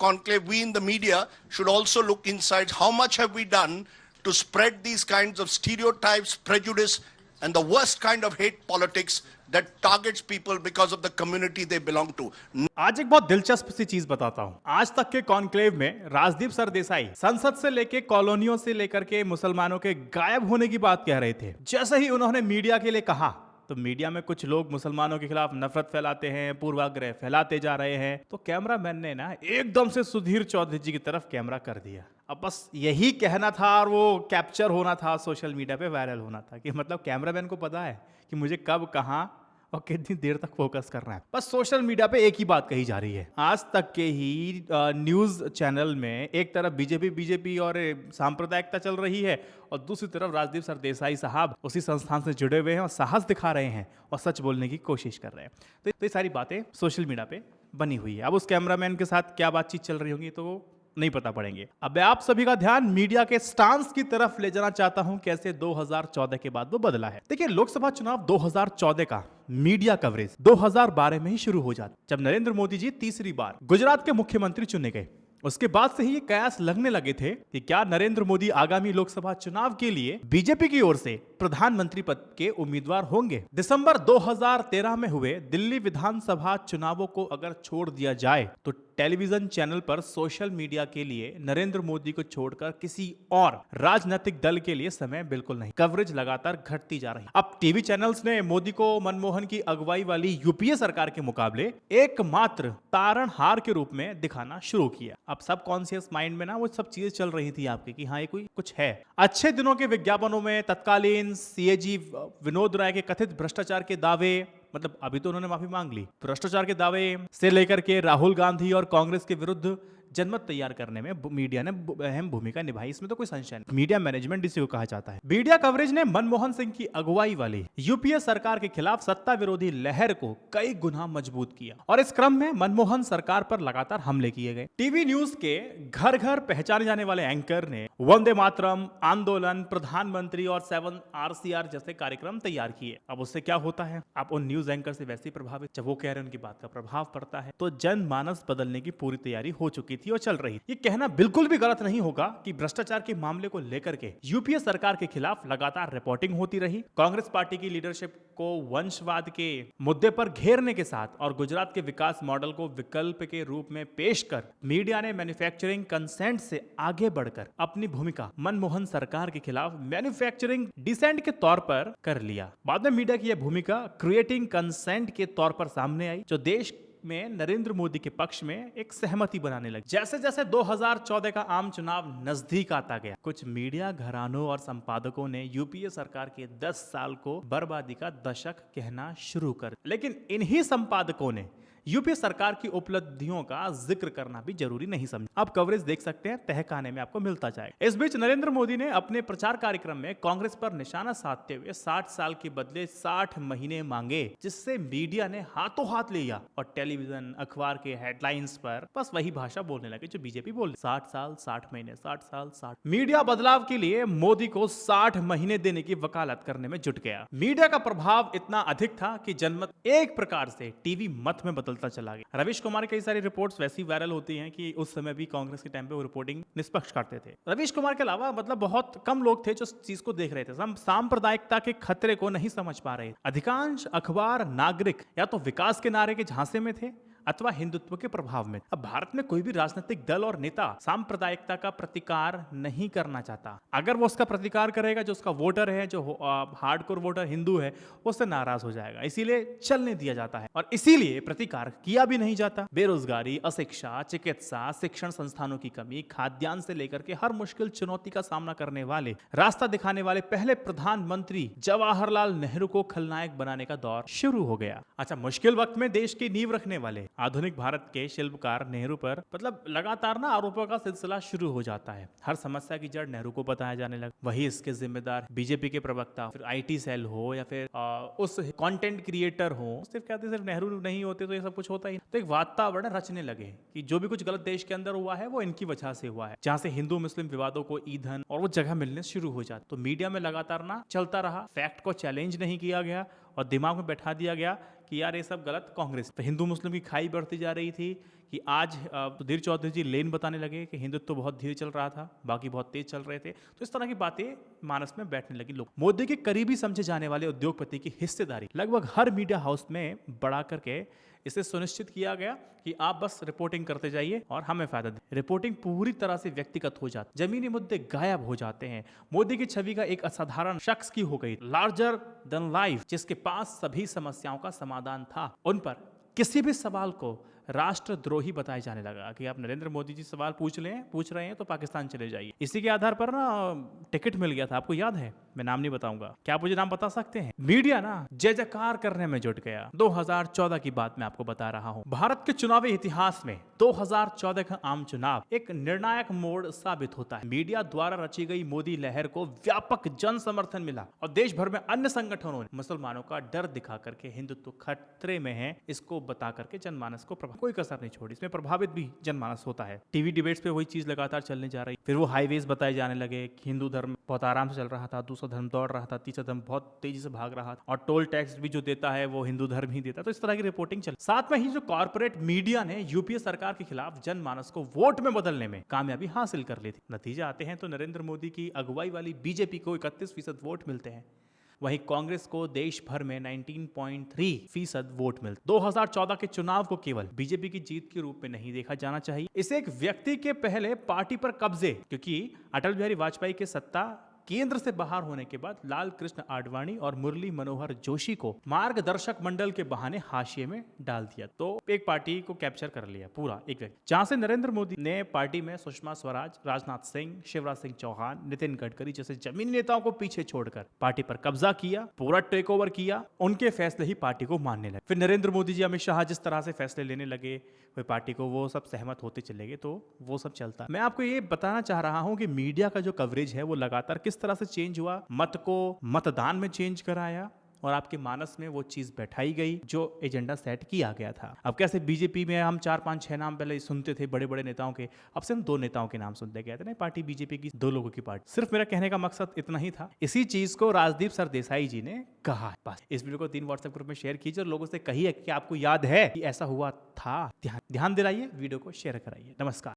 conclave, we in the media should also look inside how much have we done to spread these kinds of stereotypes, prejudice, and the worst kind of hate politics that targets people because of the community they belong to. आज एक बहुत दिलचस्प सी चीज बताता हूँ। आज तक के कॉन्क्लेव में राजदीप सरदेसाई संसद से लेके कॉलोनियों से लेकर के मुसलमानों के गायब होने की बात कह रहे थे। जैसे ही उन्होंने मीडिया के लिए कहा तो मीडिया में कुछ लोग मुसलमानों के खिलाफ नफरत फैलाते हैं, पूर्वाग्रह फैलाते जा रहे हैं, तो कैमरामैन ने ना एकदम से सुधीर चौधरी जी की तरफ कैमरा कर दिया। अब बस यही कहना था और वो कैप्चर होना था, सोशल मीडिया पे वायरल होना था कि मतलब कैमरामैन को पता है कि मुझे कब, कहां और कितनी देर तक फोकस करना है। बस सोशल मीडिया पे एक ही बात कही जा रही है। आज तक के ही न्यूज चैनल में एक तरफ बीजेपी और सांप्रदायिकता चल रही है और दूसरी तरफ राजदीप सरदेसाई साहब उसी संस्थान से जुड़े हुए हैं और साहस दिखा रहे हैं और सच बोलने की कोशिश कर रहे हैं। तो ये सारी बातें सोशल मीडिया पे बनी हुई है। अब उस कैमरामैन के साथ क्या बातचीत चल रही होगी तो नहीं पता पड़ेंगे। अब मैं आप सभी का ध्यान मीडिया के स्टांस की तरफ ले जाना चाहता हूं, कैसे 2014 के बाद वो बदला है। देखिए, लोकसभा चुनाव 2014 का मीडिया कवरेज 2012 में ही शुरू हो जाता, जब नरेंद्र मोदी जी तीसरी बार गुजरात के मुख्यमंत्री चुने गए। उसके बाद से ही ये कयास लगने लगे थे कि क्या नरेंद्र मोदी आगामी लोकसभा चुनाव के लिए बीजेपी की ओर से प्रधानमंत्री पद के उम्मीदवार होंगे। दिसंबर 2013 में हुए दिल्ली विधानसभा चुनावों को अगर छोड़ दिया जाए तो टेलीविजन चैनल पर सोशल मीडिया के लिए नरेंद्र मोदी को छोड़कर किसी और राजनीतिक दल के लिए समय बिल्कुल नहीं। कवरेज लगातार घटती जा रही। अब टीवी चैनल्स ने मोदी को मनमोहन की अगुवाई वाली यूपीए सरकार के मुकाबले एकमात्र तारणहार के रूप में दिखाना शुरू किया। अब सब कॉन्शियस माइंड में ना वो सब चीजें चल रही थी आपकी कि हाँ ये कोई कुछ है। अच्छे दिनों के विज्ञापनों में तत्कालीन सीएजी विनोद राय के कथित भ्रष्टाचार के दावे, मतलब अभी तो उन्होंने माफी मांग ली, भ्रष्टाचार के दावे से लेकर के राहुल गांधी और कांग्रेस के विरुद्ध जनमत तैयार करने में मीडिया ने अहम भूमिका निभाई। इसमें तो कोई संशय नहीं। मीडिया मैनेजमेंट इसी को कहा जाता है। मीडिया कवरेज ने मनमोहन सिंह की अगुवाई वाली यूपीए सरकार के खिलाफ सत्ता विरोधी लहर को कई गुना मजबूत किया और इस क्रम में मनमोहन सरकार पर लगातार हमले किए गए। टीवी न्यूज के घर घर पहचाने जाने वाले एंकर ने वंदे मातरम, आंदोलन, प्रधानमंत्री और 7RCR जैसे कार्यक्रम तैयार किए। अब उससे क्या होता है, आप उन न्यूज एंकर से वैसे प्रभावित, जब वो कह रहे हैं उनकी बात का प्रभाव पड़ता है, तो जनमानस बदलने की पूरी तैयारी हो चुकी थी और चल रही। ये कहना बिल्कुल भी गलत नहीं होगा कि भ्रष्टाचार के मामले को लेकर के यूपीए सरकार के खिलाफ लगातार रिपोर्टिंग होती रही। कांग्रेस पार्टी की लीडरशिप को वंशवाद के मुद्दे पर घेरने के साथ और गुजरात के विकास मॉडल को विकल्प के रूप में पेश कर मीडिया ने मैन्युफैक्चरिंग कंसेंट से आगे बढ़कर अपनी भूमिका मनमोहन सरकार के खिलाफ मैन्युफैक्चरिंग डिसेंट के तौर पर कर लिया। बाद में मीडिया की यह भूमिका क्रिएटिंग कंसेंट के तौर पर सामने आई, जो देश में नरेंद्र मोदी के पक्ष में एक सहमति बनाने लगी। जैसे जैसे 2014 का आम चुनाव नजदीक आता गया, कुछ मीडिया घरानों और संपादकों ने यूपीए सरकार के 10 साल को बर्बादी का दशक कहना शुरू कर, लेकिन इन्हीं संपादकों ने यूपीए सरकार की उपलब्धियों का जिक्र करना भी जरूरी नहीं समझा। आप कवरेज देख सकते हैं, तहखाने में आपको मिलता जाएगा। इस बीच नरेंद्र मोदी ने अपने प्रचार कार्यक्रम में कांग्रेस पर निशाना साधते हुए 60 साल के बदले 60 महीने मांगे, जिससे मीडिया ने हाथों हाथ लिया और टेलीविजन, अखबार के हेडलाइंस पर बस वही भाषा बोलने लगे जो बीजेपी बोल, 60 साल 60 महीने, 60 साल 60। मीडिया बदलाव के लिए मोदी को 60 महीने देने की वकालत करने में जुट गया। मीडिया का प्रभाव इतना अधिक था कि जनमत एक प्रकार से टीवी मत में बदलता चला गया। रवीश कुमार की कई सारी रिपोर्ट्स वैसी वायरल होती हैं कि उस समय भी कांग्रेस के टाइम पे वो रिपोर्टिंग निष्पक्ष करते थे। रवीश कुमार के अलावा मतलब बहुत कम लोग थे जो इस चीज को देख रहे थे। हम सांप्रदायिकता के खतरे को नहीं समझ पा रहे। अधिकांश अखबार नागरिक या तो विकास के नारे के झांसे में थे अथवा हिंदुत्व के प्रभाव में। अब भारत में कोई भी राजनीतिक दल और नेता सांप्रदायिकता का प्रतिकार नहीं करना चाहता। अगर वो उसका प्रतिकार करेगा, जो उसका वोटर है, जो हार्डकोर वोटर हिंदू है, उससे नाराज हो जाएगा, इसीलिए चलने दिया जाता है और इसीलिए प्रतिकार किया भी नहीं जाता। बेरोजगारी, अशिक्षा, चिकित्सा, शिक्षण संस्थानों की कमी, खाद्यान्न से लेकर के हर मुश्किल चुनौती का सामना करने वाले, रास्ता दिखाने वाले पहले प्रधानमंत्री जवाहरलाल नेहरू को खलनायक बनाने का दौर शुरू हो गया। अच्छा, मुश्किल वक्त में देश की नींव रखने वाले आधुनिक भारत के शिल्पकार नेहरू पर मतलब लगातार ना आरोपों का सिलसिला शुरू हो जाता है। हर समस्या की जड़ नेहरू को बताया जाने लगा। वही इसके जिम्मेदार बीजेपी के प्रवक्ता, फिर आईटी सेल हो या फिर उस कंटेंट क्रिएटर हो, सिर्फ नेहरू नहीं होते तो ये सब कुछ होता ही। तो एक वातावरण रचने लगे कि जो भी कुछ गलत देश के अंदर हुआ है वो इनकी वजह से हुआ है, जहां से हिंदू मुस्लिम विवादों को ईंधन और वो जगह मिलने शुरू हो जाती। तो मीडिया में लगातार ना चलता रहा, फैक्ट को चैलेंज नहीं किया गया और दिमाग में बैठा दिया गया कि यार ये सब गलत कांग्रेस। तो हिंदू मुस्लिम की खाई बढ़ती जा रही थी कि आज सुधीर चौधरी जी लेन बताने लगे कि हिंदुत्व तो बहुत धीरे चल रहा था, बाकी बहुत तेज चल रहे थे। तो इस तरह की बातें मानस में बैठने लगी लोग। मोदी के करीबी समझे जाने वाले उद्योगपति की हिस्सेदारी लगभग हर मीडिया हाउस में बढ़ा करके इसे सुनिश्चित किया गया कि आप बस रिपोर्टिंग करते जाइए और हमें फायदा दे। रिपोर्टिंग पूरी तरह से व्यक्तिगत हो जाती, जमीनी मुद्दे गायब हो जाते हैं। मोदी की छवि का एक असाधारण शख्स की हो गई, लार्जर देन लाइफ, जिसके पास सभी समस्याओं का समाधान था। उन पर किसी भी सवाल को राष्ट्रद्रोही बताया जाने लगा कि आप नरेंद्र मोदी जी सवाल पूछ रहे हैं तो पाकिस्तान चले जाइए। इसी के आधार पर ना टिकट मिल गया था, आपको याद है? मैं नाम नहीं बताऊंगा, क्या आप मुझे नाम बता सकते हैं? मीडिया ना जय जयकार करने में जुट गया। 2014 की बात मैं आपको बता रहा हूं। भारत के चुनावी इतिहास में 2014 का आम चुनाव एक निर्णायक मोड़ साबित होता है। मीडिया द्वारा रची गई मोदी लहर को व्यापक जन समर्थन मिला और देश भर में अन्य संगठनों ने मुसलमानों का डर दिखा करके हिंदुत्व खतरे में है इसको बता करके जनमानस को कोई कसर नहीं छोड़ी। इसमें प्रभावित भी जनमानस होता है। टीवी डिबेट्स पे वही चीज लगातार चलने जा रही। फिर वो हाईवेज बताए जाने लगे कि हिंदू धर्म बहुत आराम से चल रहा था, दूसरा धर्म दौड़ रहा था, तीसरा धर्म बहुत तेजी से भाग रहा था और टोल टैक्स भी जो देता है वो हिंदू धर्म ही देता है। तो इस तरह की रिपोर्टिंग चल। साथ में ही जो कॉर्पोरेट मीडिया ने यूपीए सरकार के खिलाफ जनमानस को वोट में बदलने में कामयाबी हासिल कर ली थी। नतीजा आते हैं तो नरेंद्र मोदी की अगुवाई वाली बीजेपी को 31% वोट मिलते हैं, वहीं कांग्रेस को देश भर में 19.3% वोट मिलते। 2014 के चुनाव को केवल बीजेपी की जीत के रूप में नहीं देखा जाना चाहिए। इसे एक व्यक्ति के पहले पार्टी पर कब्जे, क्योंकि अटल बिहारी वाजपेयी के सत्ता केंद्र से बाहर होने के बाद लाल कृष्ण आडवाणी और मुरली मनोहर जोशी को मार्गदर्शक मंडल के बहाने हाशिए में डाल दिया। तो एक पार्टी को कैप्चर कर लिया पूरा एक व्यक्ति। जहां से नरेंद्र मोदी ने पार्टी में सुषमा स्वराज, राजनाथ सिंह, शिवराज सिंह चौहान, नितिन गडकरी जैसे जमीनी नेताओं को पीछे छोड़कर पार्टी पर कब्जा किया, पूरा टेक ओवर किया। उनके फैसले ही पार्टी को मानने लगे। फिर नरेंद्र मोदी जी, अमित शाह जिस तरह से फैसले लेने लगे, फिर पार्टी को वो सब सहमत होते चले गए, तो वो सब चलता। मैं आपको ये बताना चाह रहा हूं कि मीडिया का जो कवरेज है वो लगातार किस तरह से चेंज हुआ, मत को मतदान में चेंज कराया और आपके मानस में वो चीज बैठाई गई जो एजेंडा सेट किया गया था। अब कैसे बीजेपी में हम 4, 5, 6 नाम पहले सुनते थे बड़े बड़े नेताओं के, अब से हम 2 नेताओं के नाम सुनते गए थे। नहीं, पार्टी बीजेपी की 2 लोगों की पार्टी। सिर्फ मेरा कहने का मकसद इतना ही था। इसी चीज को राजदीप सरदेसाई जी ने कहा। बस इस वीडियो को 3 व्हाट्सएप ग्रुप में शेयर कीजिए और लोगों से कहिए कि आपको याद है कि ऐसा हुआ था। ध्यान दिलाइए, वीडियो को शेयर कराइए। नमस्कार।